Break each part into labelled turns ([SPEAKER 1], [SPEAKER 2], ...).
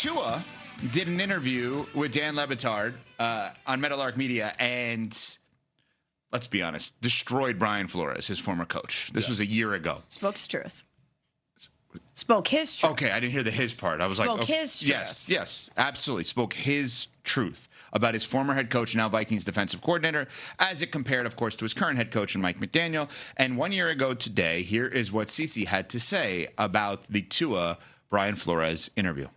[SPEAKER 1] Tua did an interview with Dan Le Batard on Meadowlark Media, and let's be honest, destroyed Brian Flores, his former coach. This was a year ago.
[SPEAKER 2] Spoke his truth. Spoke his truth.
[SPEAKER 1] Okay, I didn't hear the his part. I was
[SPEAKER 2] Spoke
[SPEAKER 1] okay.
[SPEAKER 2] his truth.
[SPEAKER 1] Yes, absolutely. Spoke his truth about his former head coach, now Vikings defensive coordinator, as it compared, of course, to his current head coach, Mike McDaniel. And 1 year ago today, here is what Cece had to say about the Tua Brian Flores interview.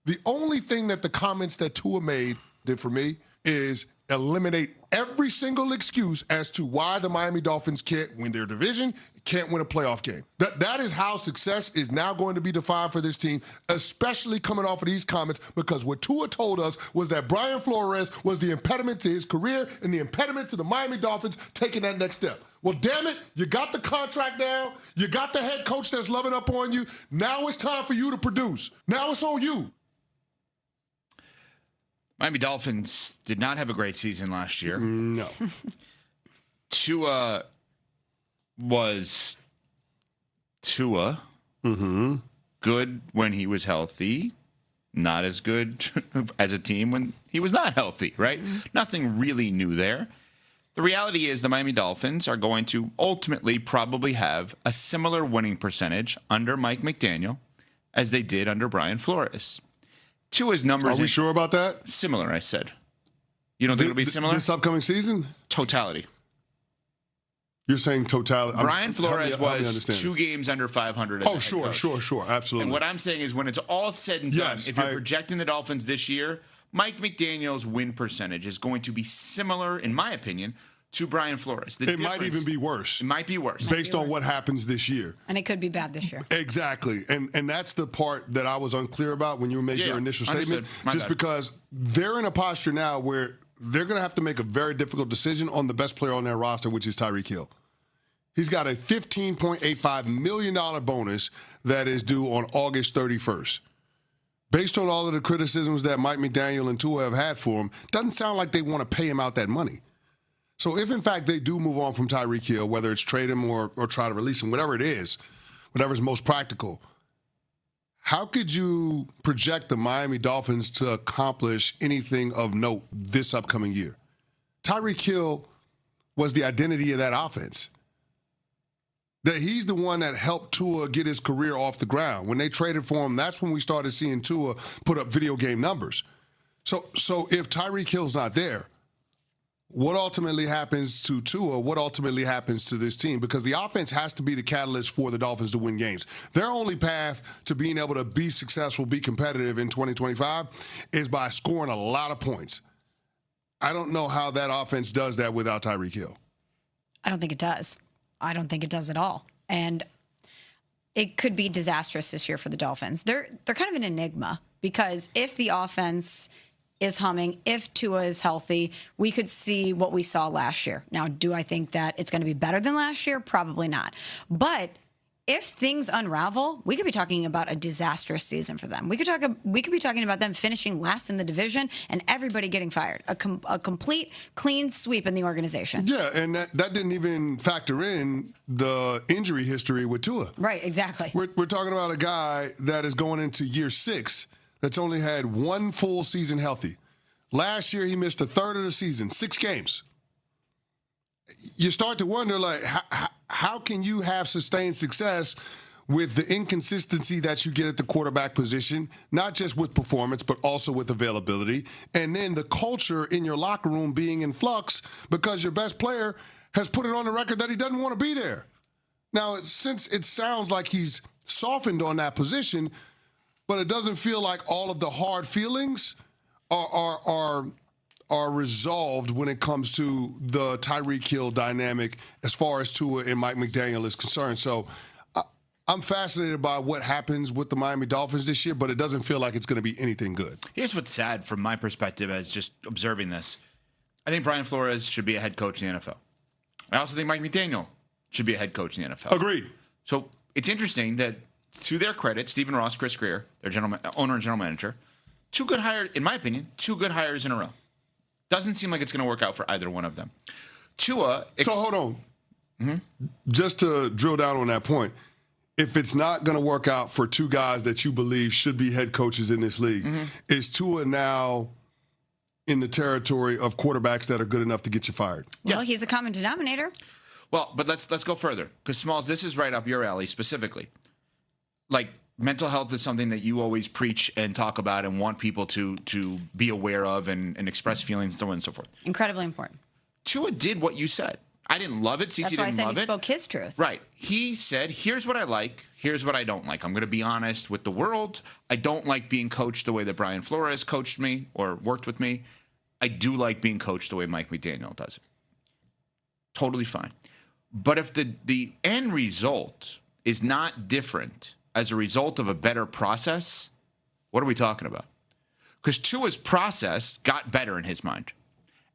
[SPEAKER 3] The only thing that the comments that Tua made did for me is eliminate every single excuse as to why the Miami Dolphins can't win their division, can't win a playoff game. That is how success is now going to be defined for this team, especially coming off of these comments, because what Tua told us was that Brian Flores was the impediment to his career and the impediment to the Miami Dolphins taking that next step. Well, damn it, you got the contract now. You got the head coach that's loving up on you. Now it's time for you to produce. Now it's on you.
[SPEAKER 1] Miami Dolphins did not have a great season last year.
[SPEAKER 3] No.
[SPEAKER 1] Tua was Tua.
[SPEAKER 3] Mm-hmm.
[SPEAKER 1] Good when he was healthy. Not as good as a team when he was not healthy, right? Nothing really new there. The reality is the Miami Dolphins are going to ultimately probably have a similar winning percentage under Mike McDaniel as they did under Brian Flores. Tua's numbers
[SPEAKER 3] are we sure about that?
[SPEAKER 1] Similar, I said. You don't think it'll be similar?
[SPEAKER 3] This upcoming season?
[SPEAKER 1] Totality.
[SPEAKER 3] You're saying totality.
[SPEAKER 1] Brian Flores was 2 games under 500 as a head coach.
[SPEAKER 3] Sure, absolutely.
[SPEAKER 1] And what I'm saying is when it's all said and done, if you're projecting the Dolphins this year, Mike McDaniel's win percentage is going to be similar, in my opinion, to Brian Flores.
[SPEAKER 3] It might even be worse.
[SPEAKER 1] It might be worse.
[SPEAKER 3] Based on what happens this year.
[SPEAKER 2] And it could be bad this year.
[SPEAKER 3] Exactly. And that's the part that I was unclear about when you made your initial statement. Just because they're in a posture now where they're going to have to make a very difficult decision on the best player on their roster, which is Tyreek Hill. He's got a $15.85 million bonus that is due on August 31st. Based on all of the criticisms that Mike McDaniel and Tua have had for him, doesn't sound like they want to pay him out that money. So if, in fact, they do move on from Tyreek Hill, whether it's trade him or try to release him, whatever it is, whatever's most practical, how could you project the Miami Dolphins to accomplish anything of note this upcoming year? Tyreek Hill was the identity of that offense. That he's the one that helped Tua get his career off the ground. When they traded for him, that's when we started seeing Tua put up video game numbers. So if Tyreek Hill's not there, what ultimately happens to Tua? What ultimately happens to this team? Because the offense has to be the catalyst for the Dolphins to win games. Their only path to being able to be successful, be competitive in 2025 is by scoring a lot of points. I don't know how that offense does that without Tyreek Hill.
[SPEAKER 2] I don't think it does. I don't think it does at all. And it could be disastrous this year for the Dolphins. They're kind of an enigma because if the offense is humming, if Tua is healthy, we could see what we saw last year. Now, do I think that it's going to be better than last year? Probably not. But if things unravel, we could be talking about a disastrous season for them. We could be talking about them finishing last in the division and everybody getting fired. A complete clean sweep in the organization.
[SPEAKER 3] Yeah, and that didn't even factor in the injury history with Tua.
[SPEAKER 2] Right, exactly.
[SPEAKER 3] We're talking about a guy that is going into year 6 that's only had 1 full season healthy. Last year, he missed a third of the season, 6 games. You start to wonder, like, how can you have sustained success with the inconsistency that you get at the quarterback position, not just with performance, but also with availability, and then the culture in your locker room being in flux because your best player has put it on the record that he doesn't want to be there. Now, since it sounds like he's softened on that position, but it doesn't feel like all of the hard feelings are resolved when it comes to the Tyreek Hill dynamic as far as Tua and Mike McDaniel is concerned. So I'm fascinated by what happens with the Miami Dolphins this year, but it doesn't feel like it's going to be anything good.
[SPEAKER 1] Here's what's sad from my perspective as just observing this. I think Brian Flores should be a head coach in the NFL. I also think Mike McDaniel should be a head coach in the NFL.
[SPEAKER 3] Agreed.
[SPEAKER 1] So it's interesting that, to their credit, Stephen Ross, Chris Greer, their owner and general manager, 2 good hires, in my opinion, 2 good hires in a row. Doesn't seem like it's going to work out for either one of them. Tua.
[SPEAKER 3] So hold on. Mm-hmm. Just to drill down on that point, if it's not going to work out for two guys that you believe should be head coaches in this league, is Tua now in the territory of quarterbacks that are good enough to get you fired?
[SPEAKER 2] Well, he's a common denominator.
[SPEAKER 1] Well, but let's go further, because Smalls, this is right up your alley specifically. Like, mental health is something that you always preach and talk about and want people to be aware of and express feelings and so on and so forth.
[SPEAKER 2] Incredibly important.
[SPEAKER 1] Tua did what you said. I didn't love it. CeCe didn't love it.
[SPEAKER 2] That's why I said he spoke his truth.
[SPEAKER 1] Right. He said, here's what I like. Here's what I don't like. I'm going to be honest with the world. I don't like being coached the way that Brian Flores coached me or worked with me. I do like being coached the way Mike McDaniel does it. Totally fine. But if the end result is not different as a result of a better process, what are we talking about? Because Tua's process got better in his mind.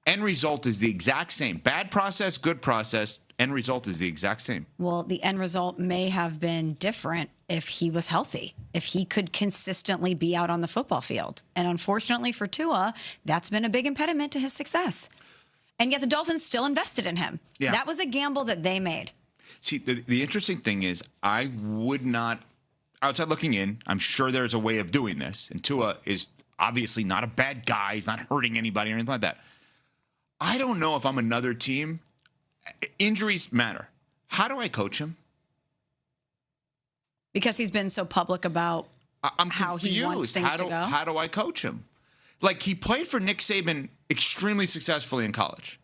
[SPEAKER 1] End result is the exact same. Bad process, good process, end result is the exact same.
[SPEAKER 2] Well, the end result may have been different if he was healthy, if he could consistently be out on the football field. And unfortunately for Tua, that's been a big impediment to his success. And yet the Dolphins still invested in him. Yeah. That was a gamble that they made.
[SPEAKER 1] See, the interesting thing is I would not, outside looking in, I'm sure there's a way of doing this. And Tua is obviously not a bad guy. He's not hurting anybody or anything like that. I don't know if I'm another team. Injuries matter. How do I coach him?
[SPEAKER 2] Because he's been so public about
[SPEAKER 1] I'm
[SPEAKER 2] how
[SPEAKER 1] confused.
[SPEAKER 2] He wants things to go.
[SPEAKER 1] How do I coach him? Like, he played for Nick Saban extremely successfully in college.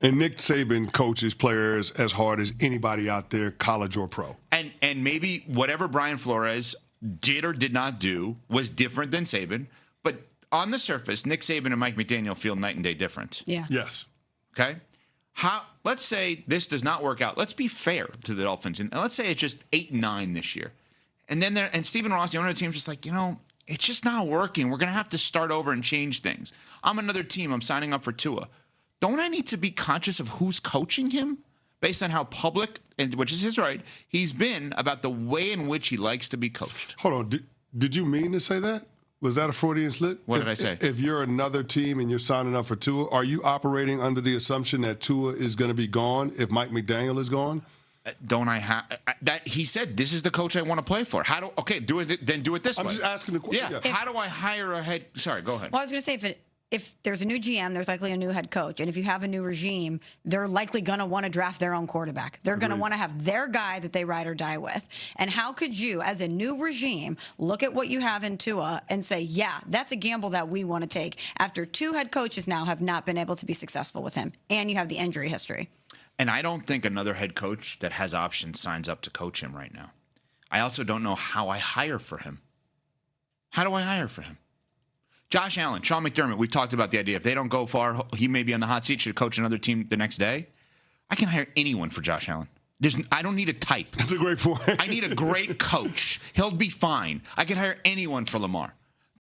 [SPEAKER 3] And Nick Saban coaches players as hard as anybody out there, college or pro.
[SPEAKER 1] And maybe whatever Brian Flores did or did not do was different than Saban, but on the surface, Nick Saban and Mike McDaniel feel night and day different.
[SPEAKER 2] Yeah.
[SPEAKER 3] Yes.
[SPEAKER 1] Okay? Let's say this does not work out. Let's be fair to the Dolphins. And let's say it's just 8-9 this year. And then Stephen Ross, the owner of the team, is just like, it's just not working. We're going to have to start over and change things. I'm another team. I'm signing up for Tua. Don't I need to be conscious of who's coaching him based on how public, and which is his right, he's been about the way in which he likes to be coached?
[SPEAKER 3] Hold on. Did you mean to say that? Was that a Freudian slip?
[SPEAKER 1] What did I say?
[SPEAKER 3] If you're another team and you're signing up for Tua, are you operating under the assumption that Tua is going to be gone if Mike McDaniel is gone?
[SPEAKER 1] Don't I have that? He said, "This is the coach I want to play for." Do it? Then do it this way.
[SPEAKER 3] I'm just asking the question.
[SPEAKER 1] Yeah. How do I hire a head? Sorry, go ahead.
[SPEAKER 2] Well, I was going to say if there's a new GM, there's likely a new head coach, and if you have a new regime, they're likely going to want to draft their own quarterback. They're going to want to have their guy that they ride or die with. And how could you, as a new regime, look at what you have in Tua and say, yeah, that's a gamble that we want to take after two head coaches now have not been able to be successful with him, and you have the injury history.
[SPEAKER 1] And I don't think another head coach that has options signs up to coach him right now. I also don't know how I hire for him. How do I hire for him? Josh Allen, Sean McDermott, we've talked about the idea. If they don't go far, he may be on the hot seat, should coach another team the next day. I can hire anyone for Josh Allen. I don't need a type.
[SPEAKER 3] That's a great point.
[SPEAKER 1] I need a great coach. He'll be fine. I can hire anyone for Lamar.